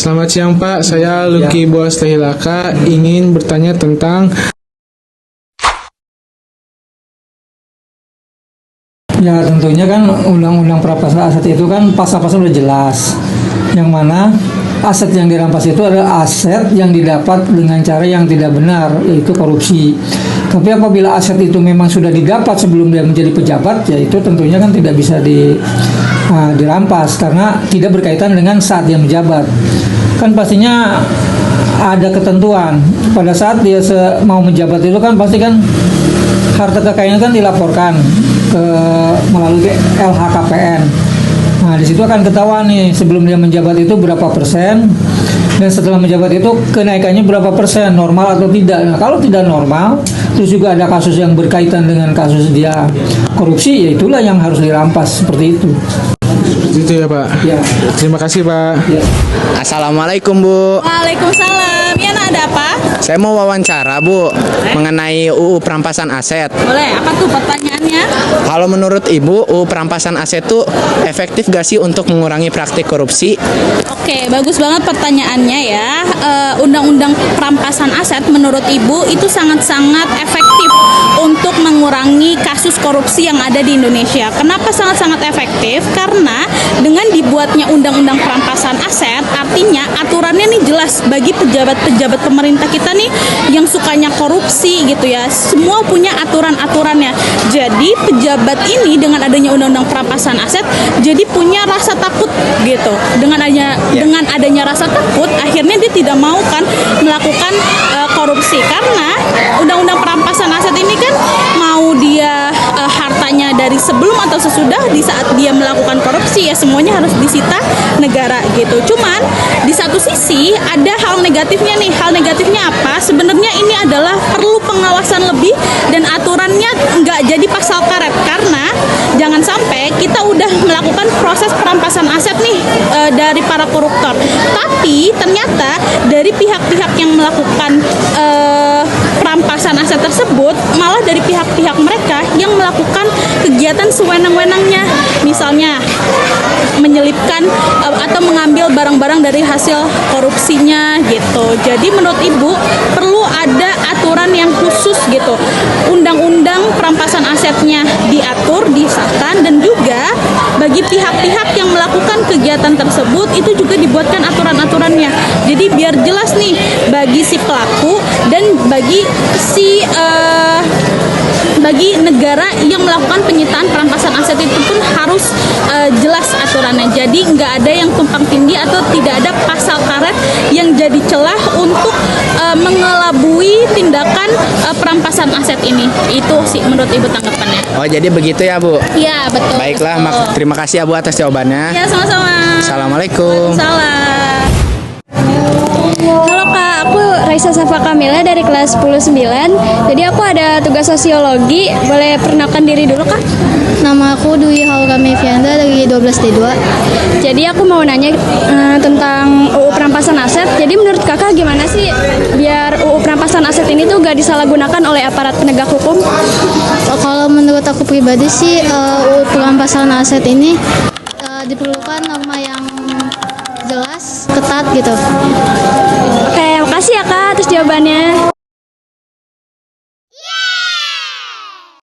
Selamat siang Pak, saya Lucky Boas Tehilaka ingin bertanya tentang Ya tentunya kan undang-undang perampasan aset itu kan pasal-pasal udah jelas. Yang mana aset yang dirampas itu adalah aset yang didapat dengan cara yang tidak benar, yaitu korupsi. Tapi apabila aset itu memang sudah didapat sebelum dia menjadi pejabat, ya itu tentunya kan tidak bisa dirampas karena tidak berkaitan dengan saat dia menjabat. Kan pastinya ada ketentuan pada saat dia mau menjabat itu kan pasti kan harta kekayaan kan dilaporkan melalui LHKPN. Nah, di situ akan ketahuan nih sebelum dia menjabat itu berapa persen dan setelah menjabat itu kenaikannya berapa persen, normal atau tidak. Nah, kalau tidak normal, terus juga ada kasus yang berkaitan dengan kasus dia korupsi, ya itulah yang harus dirampas seperti itu. seperti itu ya Pak. Ya. Terima kasih Pak. Ya. Assalamualaikum Bu. Waalaikumsalam. Ya, nak ada apa? Saya mau wawancara Bu mengenai UU perampasan aset. Boleh, apa tuh pertanyaannya? Kalau menurut Ibu UU perampasan aset itu efektif gak sih untuk mengurangi praktik korupsi? Oke, bagus banget pertanyaannya ya. Undang-undang perampasan aset menurut Ibu itu sangat-sangat efektif untuk mengurangi kasus korupsi yang ada di Indonesia. Kenapa sangat-sangat efektif? Karena dengan dibuatnya undang-undang perampasan aset, artinya aturannya nih jelas bagi pejabat-pejabat pemerintah kita nih yang sukanya korupsi gitu ya. Semua punya aturan-aturannya. Jadi pejabat ini dengan adanya undang-undang perampasan aset jadi punya rasa takut gitu. Dengan adanya rasa takut, akhirnya dia tidak mau kan melakukan korupsi karena undang-undang perampasan aset ini kan mau dia hartanya dari sebelum atau sesudah di saat dia melakukan korupsi ya semuanya harus disita negara gitu. Cuman di satu sisi ada hal negatifnya nih. Hal negatifnya apa? Sebenarnya ini adalah perlu pengawasan lebih dan aturannya nggak jadi pasal karet karena jangan sampai kita udah melakukan proses perampasan aset nih dari para koruptor. Tapi ternyata dari pihak-pihak yang melakukan perampasan aset tersebut malah dari pihak-pihak mereka yang melakukan kegiatan sewenang-wenangnya, misalnya menyelipkan atau mengambil barang-barang dari hasil korupsinya gitu. Jadi menurut Ibu perlu ada aturan yang khusus gitu. Undang-undang perampasan asetnya diatur, disahkan dan juga bagi pihak-pihak yang melakukan kegiatan tersebut itu juga dibuatkan aturan-aturannya. Jadi biar jelas nih bagi si pelaku dan bagi bagi negara yang melakukan penyitaan perampasan aset itu pun harus jelas aturannya. Jadi nggak ada yang tumpang tindih atau tidak ada pasal karet yang jadi celah untuk mengelabui tindakan perampasan aset ini. Itu sih menurut Ibu tanggapannya. Oh jadi begitu ya Bu? Iya betul. Baiklah, betul. terima kasih ya Bu atas jawabannya. Ya sama-sama. Assalamualaikum. Salam. Halo Kak, aku Raisa Safa Kamila dari kelas 10-9. Jadi aku ada tugas sosiologi. Boleh perkenalkan diri dulu Kak? Nama aku Dwi Haulkami Fianda dari 12D2. Jadi aku mau nanya tentang UU perampasan aset. Jadi menurut Kakak gimana sih biar UU perampasan aset ini tuh gak disalahgunakan oleh aparat penegak hukum? Kalau menurut aku pribadi sih UU perampasan aset ini diperlukan norma yang jelas, ketat gitu. Oke, makasih ya Kak atas jawabannya.